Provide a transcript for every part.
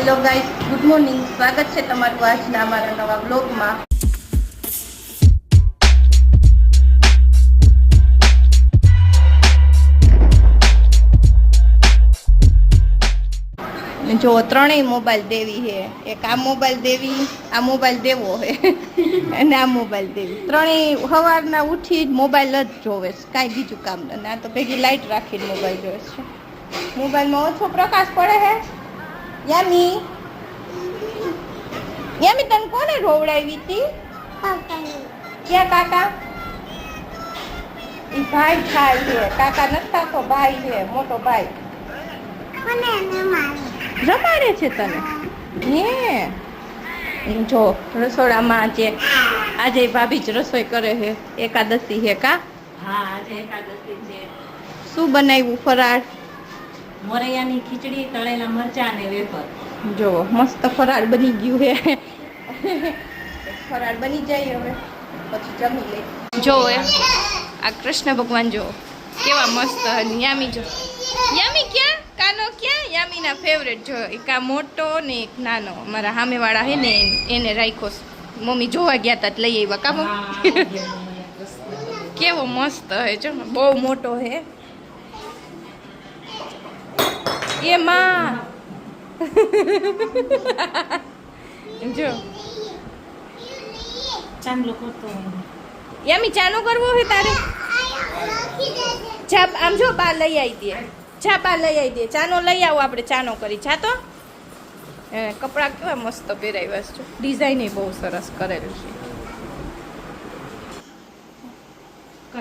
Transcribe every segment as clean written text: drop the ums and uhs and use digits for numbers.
Hello guys, good morning. સ્વાગત છે તમારું આજના અમારા નવા બ્લોગમાં. જો ત્રણેય મોબાઈલ દેવી છે. એક આ મોબાઈલ દેવી, આ મોબાઈલ દેવો છે અને આ મોબાઈલ દેવી. ત્રણેય સવારના ઉઠી મોબાઈલ જ જોવે છે, કાંઈ બીજું કામ નથી. આ તો ભેગી લાઈટ રાખીને મોબાઈલ જોવે છે. મોબાઈલમાં ઓછો પ્રકાશ પડે છે. યામી યામી તને કોને રોવડાવી હતી? ક્યાં કાકા? ઈ ભાઈ થાય છે. કાકા નથી થતો, ભાઈ છે, મોટો ભાઈ. રમાડે છે તને હે? જો રસોડામાં આજે ભાભી જ રસોઈ કરે છે. એકાદશી છે કા? હા, આજે એકાદશી છે. શું બનાવ્યું ફરાળ? મોરૈયાની ખીચડી, તળેલા મરચા અને વેફર. જો મસ્ત ફરાળ બની ગયું છે. ફરાળ બની જાય હવે પછી જમી લે. જો આ કૃષ્ણ ભગવાન જો કેવા મસ્ત. યામી જો, યામી ક્યાં? કાનો ક્યાં? યામીના ફેવરેટ જો એક આ મોટો ને એક નાનો. અમારા સામેવાળા હે ને એને રાખ્યો. મમ્મી જોવા ગયા તા લઈ આવ્યા કા મમ્મી? કેવો મસ્ત હે જો, બહુ મોટો હે એમાં. જો ચાંદલો કરતો યામી ચાનો કરવો હે તારે? જા આમ જો બા લઈ આવી દે. જા બા લઈ આવી દે. ચાનો લઈ આવો, આપણે ચાનો કરી. જા તો કપડાં કેવા મસ્ત પહેરાવ્યા છે. ડિઝાઇન બહુ સરસ કરેલું છે.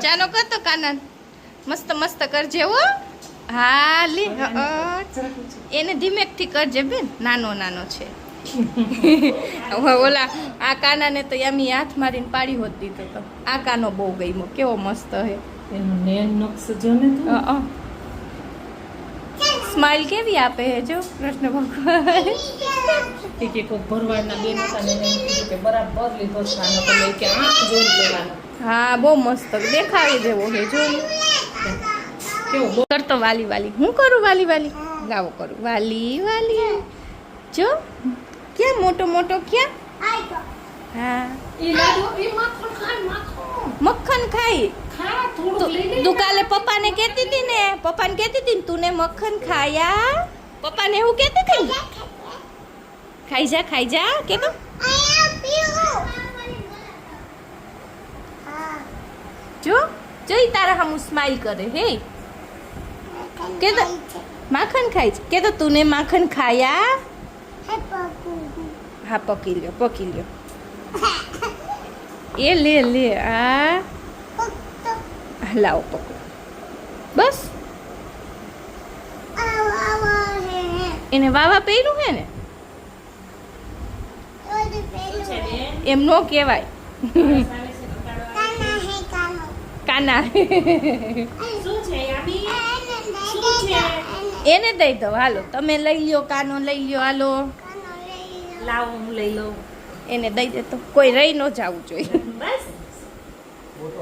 ચાનો કરતો કાના મસ્ત મસ્ત કરજે હો. હા લે એને ધીમેકથી કરજે બેન, નાનો નાનો છે. ઓલા આ કાનાને તો યામી હાથ મારીને પાડી હોત દીધો તો. આ કાનો બહુ ગમ્યો, કેવો મસ્ત હે. એનો નેલ નકશ જો ને તો સ્માઈલ કેવી આપે હે જો કૃષ્ણ ભગવાન. એક એક ભરવાડના બેન હતા ને એને કીધું કે બરાબર લીધો છે આનો, તો લઈ કે આંખ જોઈ લેવાનો. હા બહુ મસ્ત દેખાડી જેવો હે જો. કેવો બહુ કરતો વાલી વાલી. હું કરું વાલી વાલી? ગાવો કરું વાલી વાલી. જો ક્યાં મોટો મોટો ક્યાં? હા મક્ખન ખાઈ. તું કાલે પપ્પાને કહેતી હતી ને, પપ્પાને કહેતી હતી ને તું ને મક્ખન ખાયા. પપ્પાને એવું કહેતી હતી ને, ખાઈ જા ખાઈ જા કે તો. જો જોઈ તારા હમ સ્માઈલ કરે હે. કે તો માખન ખાઈ છે કે તો તું ને માખન ખાયા? હા પકી લ્યો પકી લ્યો. એ લે લે આ લાવો પકડો બસ. એને વાવા પહેર્યું હે ને, એમ નો કહેવાય. કાના શું છે યામી? શું છે? એને દઈ દો હાલો. તમે લઈ લ્યો કાનો, લઈ લ્યો હાલો. લાવો હું લઈ લઉં. એને દઈ દે તો કોઈ રહી ન જવું જોઈએ. બસ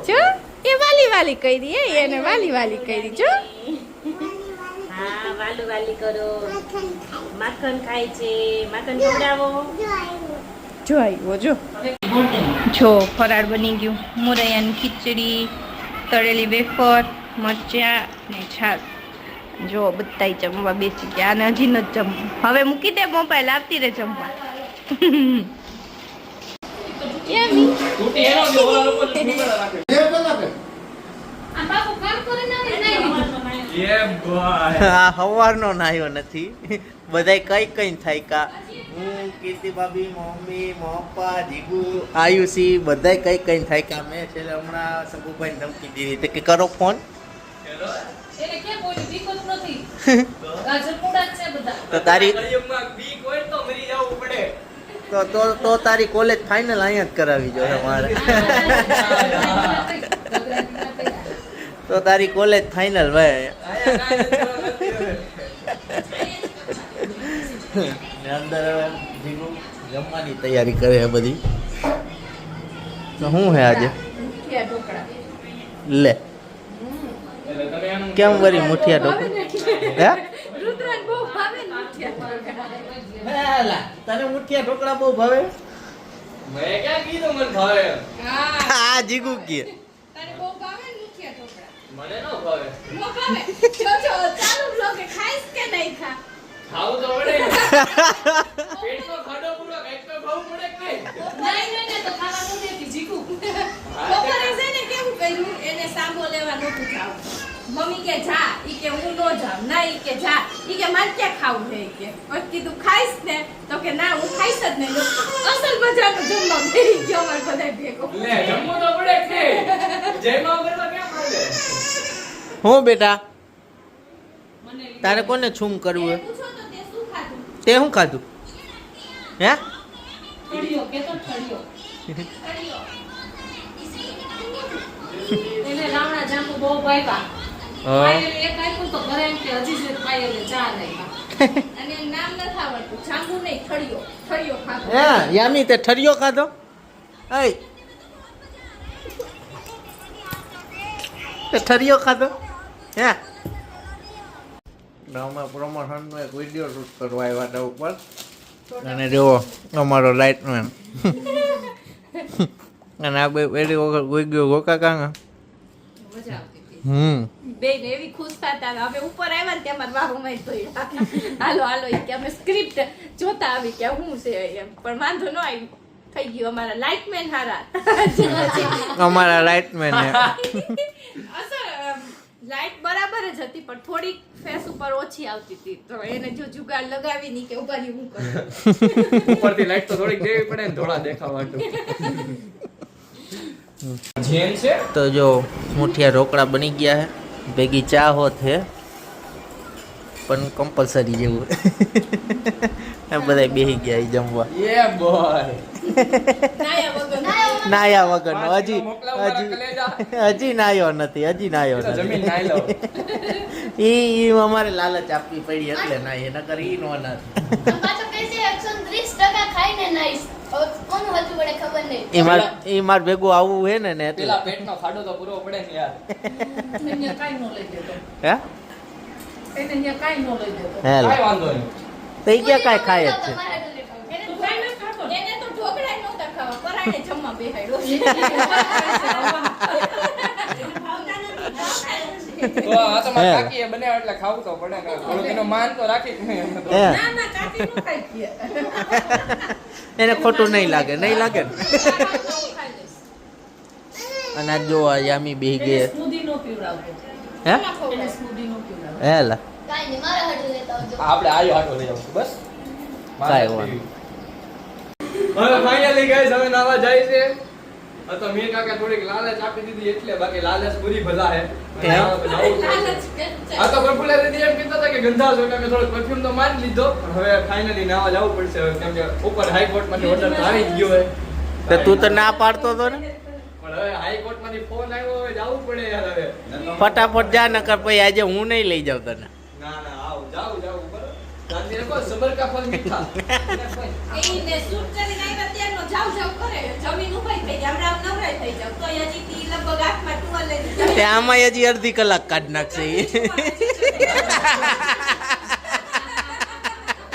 જો એ વાલી વાલી કરી હે, એને વાલી વાલી કરી જો. હા, વાલું વાલી કરો. માખણ ખાય છે, માખણ ખવડાવો. જો આવ્યો જો. જો ફરાળ બની ગયું. મોરૈયાની ખીચડી, તળેલી વેફર, મરચા ને છાશ. જો બધાય જમવા બેસી ગયા. અને હજી નથી જમવું. હવે મૂકી દે મોબાઈલ, આવતી રે જમવા. સવારનો નાયો નથી. બધાય કઈ કઈ થાય કા. હું, કીર્તિ ભાભી, મમ્મી, પપ્પા, જીગુ, આયુષી બધાય કઈ કઈ થાય કા. મેં છેલ્લે હમણાં સબુભાઈ ધમકી દીધી તો કે કરો ફોન. તો તારી તો તારી કોલેજ ફાઇનલ અહીંયા જ કરાવી જોઈએ મારે. તો તારી કોલેજ ફાઇનલ ભાઈ. અંદર જીગુ જમવાની તૈયારી કરે છે બધી. તો શું હે આજે? લે કેમ વરી મુઠિયા ઢોકળા? હે લા તને મુઠિયા ઢોકળા બહુ ભાવે મેં ક્યાં કીધું મને ભાવે હા આ જીગુ કે તને બહુ ભાવે ને મુઠિયા ઢોકળા મને ન ભાવે નો ભાવે જો ચાલુ બ્લોગે ખાઈશ કે નહીં ખા ખાવું તો પડે ને. પેટમાં ખાડો પૂરો કંઈક તો ખાવું પડે કે નહીં? નહીં તો ખાવા તો દેતી જીકુ. બપોરે છે ને કેવું કર્યું એને સાંભો લેવા નહોતું જાવ મમ્મી કે જા ઈ કે હું નો જાઉં ના ઈ કે જા ઈ કે મારે ક્યાં ખાવું છે ઈ કે પછી કીધું ખાઈશ ને તો કે ના હું ખાઈશ જ નહીં અસલ મજાનું જમવા બેસી ગયો અમારે બધા ભેગો લે જમવું તો પડે કે જયમાં વગર તો કેમ મળે? હું બેટા મને તારે કોને છૂમ કરવું હે પૂછો તો તે શું ખાધું તે શું ખાધું હે ઠળિયો કેતો ઠળિયો. કર્યો એને રાવણા જાંબુ બહુ ભાવ્યા. પાયલે એક આપ્યું તો ઘરે એમ કે હજી છે પાયલે ચાર આપ્યા. અને નામ નથી આવડતું જાંબુ નહીં ઠળિયો ખાધો હે યામી તે ઠરિયો ખાધો એય તે ઠરિયો ખાધો હે ગામમાં પ્રમોશનનો એક વિડીયો શૂટ કરવા આવ્યા હતા ઉપર અને જુઓ અમારો લાઇટમેન અને આ બે પહેલી વખત કોઈ ગયો ગોકા કાંગા મજા આવતી હતી બેન એવી ખુશ થતા ને હવે ઉપર આવ્યા ને ત્યાં મારા બાબુમાં જોઈ હાલો ઈ કે અમે સ્ક્રિપ્ટ જોતા આવી કે શું છે એમ પણ વાંધો ન આવ્યું થઈ ગયું અમારા લાઇટમેન હારા અમારા લાઇટમેન હે અસર લાઇટ બરાબર જ હતી પણ થોડીક ફેસ ઉપર ઓછી આવતી હતી તો એને જો જુગાડ લગાવી ની કે ઉભારી હું કરું ઉપરથી લાઈટ તો થોડીક દેવી પડે ને થોડા દેખાવા માટે. જેન છે તો જો મુઠિયા ઢોકળા બની ગયા હે ભેગી ચા હોત હે પણ કમ્પલસરી જેવું આ બધા બેસી ગયા ઈ જમવા યે બોય નાયા વગર નાયા વગરનો હજી મોકલાવવાળા કલેજા. હજી નાયો નથી તો જમીન નાઈ લો. ઈ અમારે લાલચ આપવી પડી એટલે નાય નકર ઈ નો ના પાછો કહે છે 130% ખાઈને નાઈશ. હવે કોનું હતું મને ખબર નહીં. ઈ માર ભેગું આવવું હે ને એટલે પેલા પેટનો ખાડો તો પૂરો પડે ને યાર. એને કાંઈ ન લઈ દેતો. હે એને અહીંયા કાંઈ ન લઈ દેતો. હે કાંઈ વાંધો નહીં. તો ઈ ક્યાં કાંઈ ખાય જ છે તમારા ઘરે ખાવ. એને તું કાંઈ નથી ખાતો ને? એને તો ઢોકળા નહોતા ખાવા પરાણે જમવા બેહાડ્યો તો આ તો મારા કાકીએ બનાવ્યો એટલે ખાવું તો પડે ને. થોડુંક એનો માન તો રાખી જ નહીં એમ તો. હે ના ના કાકી નું ખાઈ ગયા. એને ખોટું નહીં લાગે ને અને આ જો આ યામી બેહી એને ગઈ સ્મૂધી નો પીવડાવતો. હે એને સ્મૂધી નો પીવડાવતો. હે લા કાંઈ નહીં, મારા હાટુ લેતા આવજો. આપણે આયો હાટો લઈ જાવ બસ. કાંઈ વાંધો. હવે ફાઇનલી ગાઈસ હવે નાવા જાય છે. આ તો મીર કાકા થોડીક લાલચ આપી દીધી એટલે બાકી લાલચ પૂરી ભલા હે. આ તો પ્રફુલ્લા દીદી એમ કહેતા હતા કે ગંધા છો એટલે મેં થોડો પરફ્યુમ તો મારી લીધો પણ હવે ફાઇનલી નાવા જવું પડશે હવે કેમ કે ઉપર હાઈકોર્ટ માંથી ઓર્ડર આવી જ ગયો હે. તો તું તો ના પાડતો તો ને પણ હવે હાઈકોર્ટ માંથી ફોન આવ્યો હવે જવું પડે યાર હવે. ફટાફટ જા નકર પછી આજે હું નહીં લઈ જાઉં તને ના આવ જાવ બરાબર. ગાંધી રાખો સબર કા ફલ મીઠા. એને શૂટ કરીને આવ્યા ત્યારનો જાવ કરે જમીન ઉભાઈ થઈ જાય હમણાં નવરાઈ થઈ જાવ તો હજી તી લગભગ હાથમાં ટુવાલ લઈને તે આમાં હજી અડધી કલાક કાઢ નાખશે ઈ.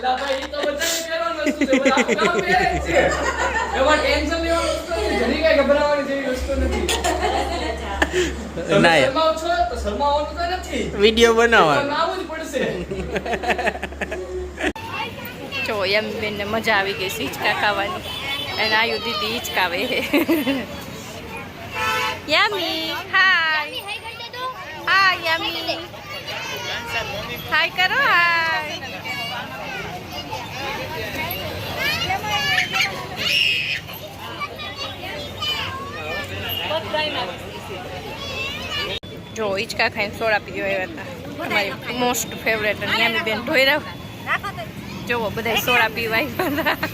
લા ભાઈ ઈ તો બધાને પહેરવાનું વસ્તુ છે બધા આખું કામ પહેરે જ છે. એમાં ટેન્શન લેવાની વસ્તુ નથી જરી કઈ ગભરાવાની જેવી વસ્તુ નથી. તમે ના યાર. શરમાવ છો તો શરમાવાનું તો નથી. વિડીયો બનાવવાનો પણ આવવું જ પડશે. જો એમ બેન મજા આવી ગઈ હિંચકા ખાવાની અને આયુ દીદી હિંચકાવે યામી હાય હાય યામી હાય કરો હાય જો હિંચકા ખાઈને સોડા પીવા આવ્યા હતા તમારી મોસ્ટ ફેવરેટ અને યામી બેન ઢોઈ રહ્યા જોવો બધા સોડા પીવા આવ્યા હતા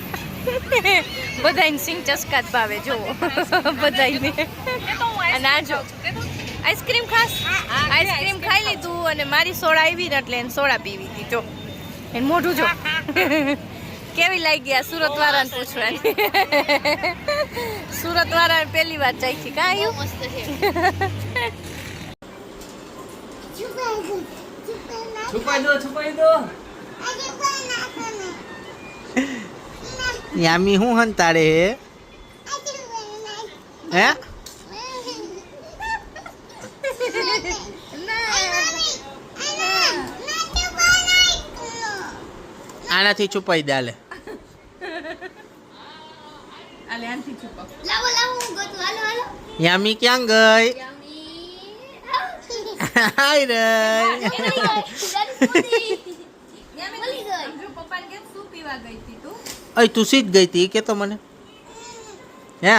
બધાને સિંગ ચસ્કા જ ભાવે જોવો બધાને અને આ જો આઈસ્ક્રીમ ખાસ આઈસ્ક્રીમ ખાઈ લીધું અને મારી સોડા આવી ને એટલે એને સોડા પીવી હતી જો એને મોઢું જો કેવી લાગી આ સુરત વાળાને પૂછવાની સુરત વાળાને પહેલી વાર ચાખી કાં આવ્યું મસ્ત છે. છુપાઈ દો છુપાઈ દો. યામી હું હંતાડે હે હે આનાથી છુપાઈ દે હાલે આલે આનથી છુપાવ. લાવો લાવો હું ગોતું. હાલો હાલો. યામી ક્યાં ગઈ યમી. હાય રે મળી ગઈ. જો પપ્પાને કેમ શું પીવા ગઈ હતી તું? અય તું સીધ ગઈ તી કે તો મને હે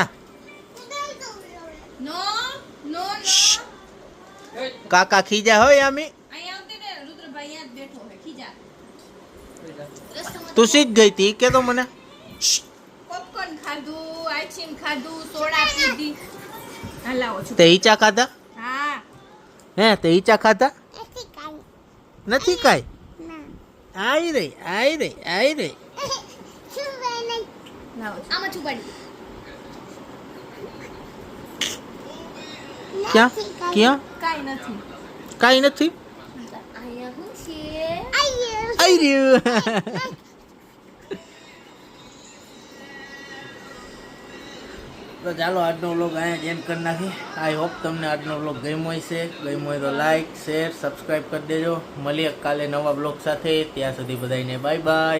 નો નો નો કાકા ખીજા હો યામી અહીંયા આવતી ને રુદ્રભાઈ અહીંયા જ બેઠો હે ખીજા. તું સીધ ગઈ તી કે તો મને પોપકોર્ન ખાધું, આઈસ્ક્રીમ ખાધું, સોડા પીધી. હલાવો છું. તે ઈચા ખાધા હા હે તે ઈચા ખાધા નથી કાઈ આઈ રે આઈ રે આઈ રે લાવો છું. આમાં છુપાડી. ક્યાં ક્યાં કાંઈ નથી. કાઈ નથી અહીંયા હું છે? આઈ રહ્યું તો ચાલો આજનો વ્લોગ અહીંયા જ એન્ડ કરી નાખી આઈ હોપ તમને આજનો વ્લોગ ગમ્યો હશે ગમ્યો હોય તો લાઈક શેર સબસ્ક્રાઈબ કરી દેજો મળીએ કાલે નવા વ્લોગ સાથે ત્યાં સુધી બધાને બાય બાય